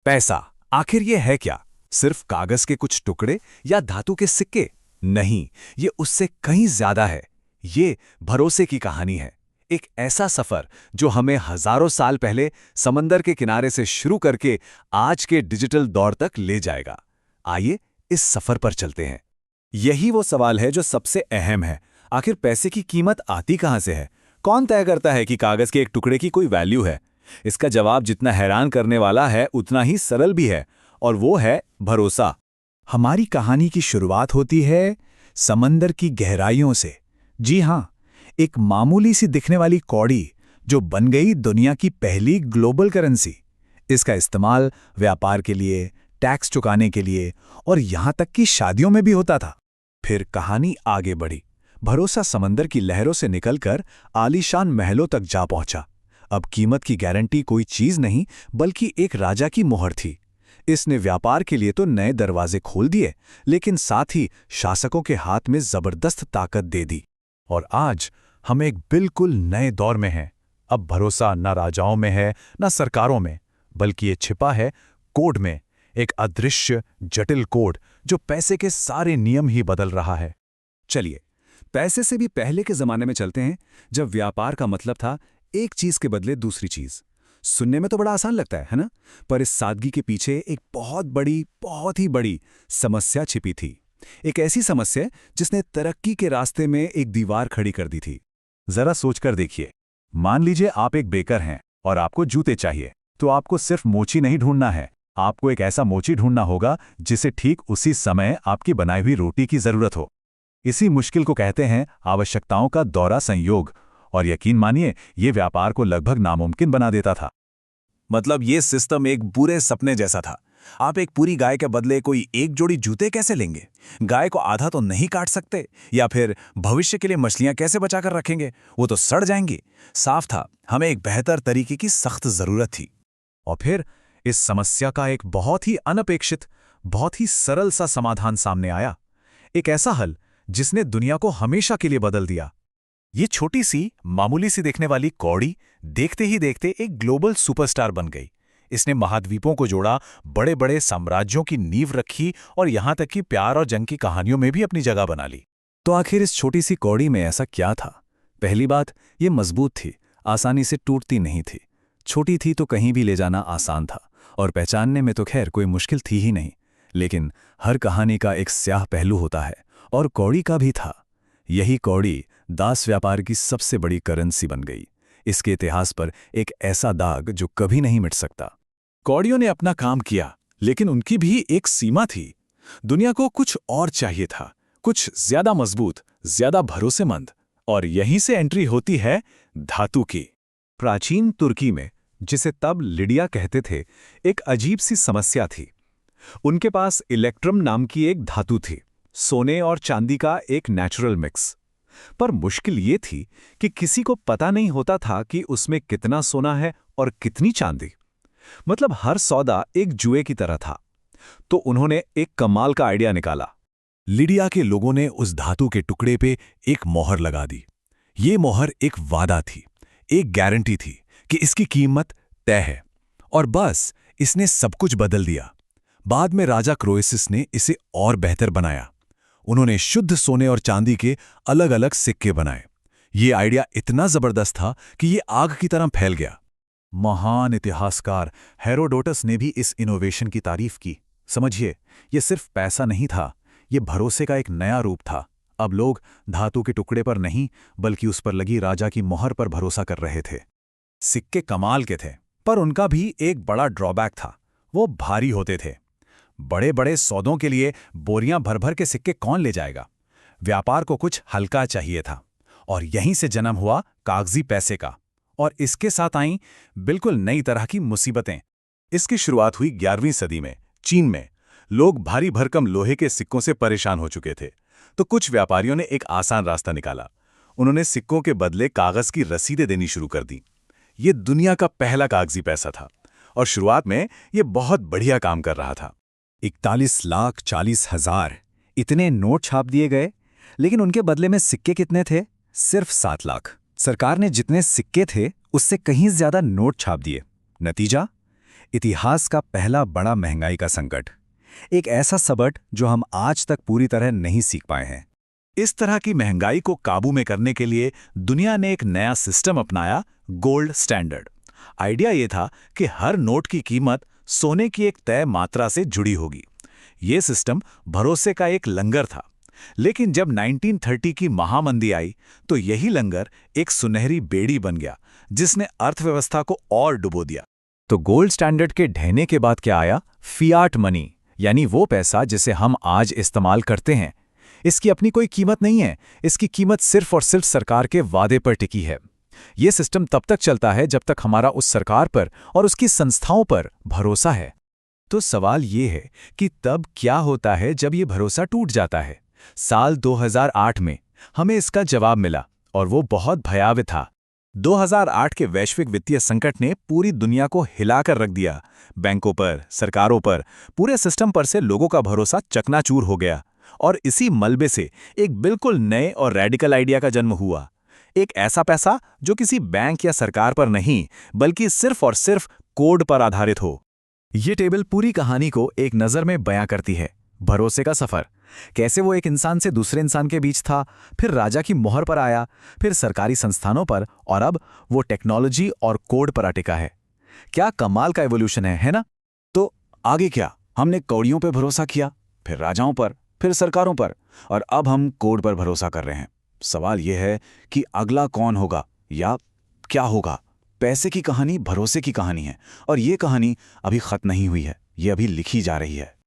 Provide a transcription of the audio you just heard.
पैसा आखिर ये है क्या? सिर्फ कागज के कुछ टुकड़े या धातु के सिक्के? नहीं, ये उससे कहीं ज्यादा है। ये भरोसे की कहानी है। एक ऐसा सफर जो हमें हजारों साल पहले समंदर के किनारे से शुरू करके आज के डिजिटल दौर तक ले जाएगा। आइए इस सफर पर चलते हैं। यही वो सवाल है जो सबसे अहम है। आखिर पैसे की कीमत आती कहां से है? कौन तय करता है कि कागज के एक टुकड़े की कोई वैल्यू है? इसका जवाब जितना हैरान करने वाला है उतना ही सरल भी है, और वो है भरोसा। हमारी कहानी की शुरुआत होती है समंदर की गहराइयों से। जी हां, एक मामूली सी दिखने वाली कौड़ी जो बन गई दुनिया की पहली ग्लोबल करेंसी। इसका इस्तेमाल व्यापार के लिए, टैक्स चुकाने के लिए और यहां तक कि शादियों में भी होता था। फिर कहानी आगे बढ़ी। भरोसा समंदर की लहरों से निकलकर आलीशान महलों तक जा पहुंचा। अब कीमत की गारंटी कोई चीज नहीं बल्कि एक राजा की मोहर थी। इसने व्यापार के लिए तो नए दरवाजे खोल दिए, लेकिन साथ ही शासकों के हाथ में जबरदस्त ताकत दे दी। और आज हम एक बिल्कुल नए दौर में हैं। अब भरोसा न राजाओं में है न सरकारों में, बल्कि ये छिपा है कोड में। एक अदृश्य जटिल कोड जो पैसे के सारे नियम ही बदल रहा है। चलिए पैसे से भी पहले के जमाने में चलते हैं, जब व्यापार का मतलब था एक चीज के बदले दूसरी चीज। सुनने में तो बड़ा आसान लगता है ना? पर इस सादगी के पीछे एक बहुत ही बड़ी समस्या छिपी थी। एक ऐसी समस्या जिसने तरक्की के रास्ते में एक दीवार खड़ी कर दी थी। जरा सोचकर देखिए। मान लीजिए आप एक बेकर हैं और आपको जूते चाहिए, तो आपको सिर्फ मोची नहीं ढूंढना है। आपको एक ऐसा मोची ढूंढना होगा जिसे ठीक उसी समय आपकी बनाई हुई रोटी की जरूरत हो। इसी मुश्किल को कहते हैं आवश्यकताओं का दौरा संयोग। और यकीन मानिए, ये व्यापार को लगभग नामुमकिन बना देता था। मतलब ये सिस्टम एक बुरे सपने जैसा था। आप एक पूरी गाय के बदले कोई एक जोड़ी जूते कैसे लेंगे? गाय को आधा तो नहीं काट सकते। या फिर भविष्य के लिए मछलियां कैसे बचाकर रखेंगे? वो तो सड़ जाएंगी। साफ था, हमें एक बेहतर तरीके की सख्त जरूरत थी। और फिर इस समस्या का एक बहुत ही अनपेक्षित, बहुत ही सरल सा समाधान सामने आया। एक ऐसा हल जिसने दुनिया को हमेशा के लिए बदल दिया। ये छोटी सी, मामूली सी दिखने वाली कौड़ी देखते ही देखते एक ग्लोबल सुपरस्टार बन गई। इसने महाद्वीपों को जोड़ा, बड़े बड़े साम्राज्यों की नींव रखी और यहां तक कि प्यार और जंग की कहानियों में भी अपनी जगह बना ली। तो आखिर इस छोटी सी कौड़ी में ऐसा क्या था? पहली बात, ये मजबूत थी, आसानी से टूटती नहीं थी। छोटी थी तो कहीं भी ले जाना आसान था, और पहचानने में तो खैर कोई मुश्किल थी ही नहीं। लेकिन हर कहानी का एक स्याह पहलू होता है, और कौड़ी का भी था। यही कौड़ी दास व्यापार की सबसे बड़ी करेंसी बन गई। इसके इतिहास पर एक ऐसा दाग जो कभी नहीं मिट सकता। कौड़ियों ने अपना काम किया, लेकिन उनकी भी एक सीमा थी। दुनिया को कुछ और चाहिए था, कुछ ज्यादा मजबूत, ज्यादा भरोसेमंद। और यहीं से एंट्री होती है धातु की। प्राचीन तुर्की में, जिसे तब लिडिया कहते थे, एक अजीब सी समस्या थी। उनके पास इलेक्ट्रम नाम की एक धातु थी, सोने और चांदी का एक नेचुरल मिक्स। पर मुश्किल ये थी कि किसी को पता नहीं होता था कि उसमें कितना सोना है और कितनी चांदी। मतलब हर सौदा एक जुए की तरह था। तो उन्होंने एक कमाल का आइडिया निकाला। लिडिया के लोगों ने उस धातु के टुकड़े पे एक मोहर लगा दी। ये मोहर एक वादा थी, एक गारंटी थी कि इसकी कीमत तय है। और बस इसने सब कुछ बदल दिया। बाद में राजा क्रोएसिस ने इसे और बेहतर बनाया। उन्होंने शुद्ध सोने और चांदी के अलग अलग सिक्के बनाए। ये आइडिया इतना जबरदस्त था कि ये आग की तरह फैल गया। महान इतिहासकार हेरोडोटस ने भी इस इनोवेशन की तारीफ की। समझिए, ये सिर्फ पैसा नहीं था, ये भरोसे का एक नया रूप था। अब लोग धातु के टुकड़े पर नहीं, बल्कि उस पर लगी राजा की मोहर पर भरोसा कर रहे थे। सिक्के कमाल के थे, पर उनका भी एक बड़ा ड्रॉबैक था। वो भारी होते थे। बड़े बड़े सौदों के लिए बोरियां भर भर के सिक्के कौन ले जाएगा? व्यापार को कुछ हल्का चाहिए था, और यहीं से जन्म हुआ कागजी पैसे का। और इसके साथ आईं बिल्कुल नई तरह की मुसीबतें। इसकी शुरुआत हुई 11वीं सदी में चीन में। लोग भारी भरकम लोहे के सिक्कों से परेशान हो चुके थे। तो कुछ व्यापारियों ने एक आसान रास्ता निकाला। उन्होंने सिक्कों के बदले कागज की रसीदें देनी शुरू कर दी। ये दुनिया का पहला कागजी पैसा था, और शुरुआत में ये बहुत बढ़िया काम कर रहा था। 41,40,000 इतने नोट छाप दिए गए, लेकिन उनके बदले में सिक्के कितने थे? सिर्फ 7 लाख। सरकार ने जितने सिक्के थे उससे कहीं ज्यादा नोट छाप दिए। नतीजा, इतिहास का पहला बड़ा महंगाई का संकट, एक ऐसा सबट जो हम आज तक पूरी तरह नहीं सीख पाए हैं। इस तरह की महंगाई को काबू में करने के लिए दुनिया ने एक नया सिस्टम अपनाया, गोल्ड स्टैंडर्ड। आइडिया यह था कि हर नोट की कीमत सोने की एक तय मात्रा से जुड़ी होगी। यह सिस्टम भरोसे का एक लंगर था। लेकिन जब 1930 की महामंदी आई तो यही लंगर एक सुनहरी बेड़ी बन गया, जिसने अर्थव्यवस्था को और डुबो दिया। तो गोल्ड स्टैंडर्ड के ढहने के बाद क्या आया? फियाट मनी, यानी वो पैसा जिसे हम आज इस्तेमाल करते हैं। इसकी अपनी कोई कीमत नहीं है, इसकी कीमत सिर्फ और सिर्फ सरकार के वादे पर टिकी है। ये सिस्टम तब तक चलता है जब तक हमारा उस सरकार पर और उसकी संस्थाओं पर भरोसा है। तो सवाल ये है कि तब क्या होता है जब ये भरोसा टूट जाता है? साल 2008 में हमें इसका जवाब मिला, और वो बहुत भयावह था। 2008 के वैश्विक वित्तीय संकट ने पूरी दुनिया को हिलाकर रख दिया। बैंकों पर, सरकारों पर, पूरे सिस्टम पर से लोगों का भरोसा चकनाचूर हो गया। और इसी मलबे से एक बिल्कुल नए और रेडिकल आइडिया का जन्म हुआ। एक ऐसा पैसा जो किसी बैंक या सरकार पर नहीं, बल्कि सिर्फ और सिर्फ कोड पर आधारित हो। ये टेबल पूरी कहानी को एक नज़र में बयां करती है। भरोसे का सफ़र, कैसे वो एक इंसान से दूसरे इंसान के बीच था, फिर राजा की मोहर पर आया, फिर सरकारी संस्थानों पर, और अब वो टेक्नोलॉजी और कोड पर अटिका है। क्या कमाल का एवोल्यूशन है ना? तो आगे क्या? हमने कौड़ियों पर भरोसा किया, फिर राजाओं पर, फिर सरकारों पर, और अब हम कोड पर भरोसा कर रहे हैं। सवाल यह है कि अगला कौन होगा या क्या होगा? पैसे की कहानी भरोसे की कहानी है, और ये कहानी अभी खत्म नहीं हुई है, ये अभी लिखी जा रही है।